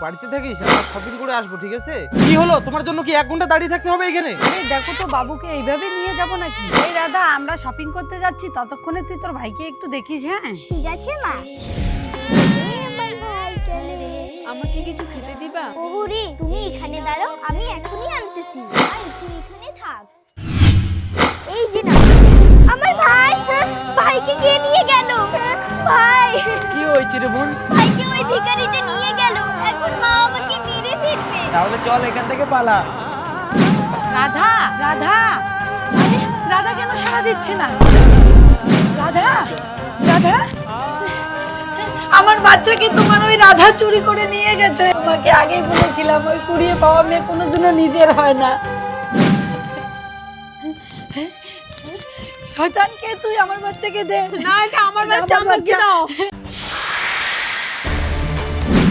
বাড়িতে থাকিস, আমরা শপিং করে আসবো, ঠিক আছে? কি হলো, তোমার জন্য কি 1 ঘন্টা দাঁড়িয়ে থাকতে হবে এখানে? এই দেখো তো বাবুকে এইভাবে নিয়ে যাব নাকি? এই দাদা, আমরা শপিং করতে যাচ্ছি, ততক্ষণে তুই তোর ভাইকে একটু দেখিস। হ্যাঁ ঠিক আছে মা। আমার ভাই চলে। আমাকে কিছু খেতে দিবা? ওহুরি, তুমি এখানে দাঁড়াও, আমি এখনই আনতেছি। ভাই তুই এখানে থাক। এই যে না, আমার ভাই, ভাইকে কে নিয়ে গেল? ভাই, কি হয়েছে রে বোন? ভাইকে ওই ভিখারিটা নিয়ে গেল। এখন মা আমাকে মেরে ফেলবে। তাহলে চল এখান থেকে পালা। রাধা, রাধা, আরে রাধা কেন সাড়া দিচ্ছে না? রাধা, রাধা, আমার বাচ্চাকে তোমার ওই রাধা চুরি করে নিয়ে গেছে। তোমাকে আগেই বলেছিলাম, ওই কুড়িয়ে পাওয়া মেয়ে কোনোদিনও নিজের হয় না। শয়তানকে, তুই আমার বাচ্চাকে দে। না, এটা আমার বাচ্চা, আমাকে দাও।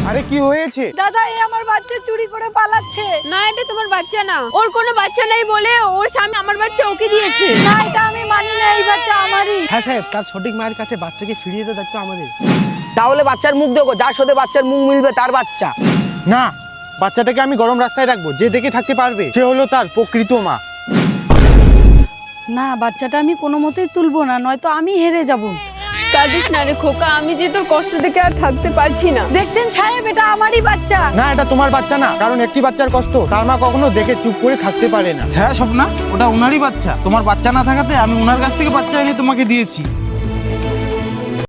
আরে কি হয়েছে? দাদা, এই আমার বাচ্চা চুরি করে পালাচ্ছে। না, এটা তোমার বাচ্চা না। ওর কোনো বাচ্চা নাই বলে ওর স্বামী আমার বাচ্চা ওকে দিয়েছে। না, এটা আমি মানি না, এই বাচ্চা আমারই। হ্যাঁ সাহেব, তার সঠিক মায়ের কাছে বাচ্চাকে ফিরিয়ে দিতে দায়িত্ব আমাদের। তাহলে বাচ্চার মুখ দেখো, যার সাথে বাচ্চার মুখ মিলবে তার বাচ্চা। না, বাচ্চাটাকে আমি গরম রাস্তায় রাখবো, যে দেখে থাকতে পারবে সে হলো তার প্রকৃত মা। না, বাচ্চাটা আমি কোনো মতেই তুলবো না, নয়তো আমি হেরে যাব। কাঁদিস না রে খোকা, আমি যে তোর কষ্ট দেখে আর থাকতে পারছি না। দেখছেন সাহেব, এটা আমারই বাচ্চা। না, এটা তোমার বাচ্চা না, কারণ একটি বাচ্চার কষ্ট তার মা কখনো দেখে চুপ করে থাকতে পারে না। হ্যাঁ স্বপ্না, ওটা ওনারই বাচ্চা। তোমার বাচ্চা না থাকাতে আমি ওনার কাছ থেকে বাচ্চা এনে তোমাকে দিয়েছি।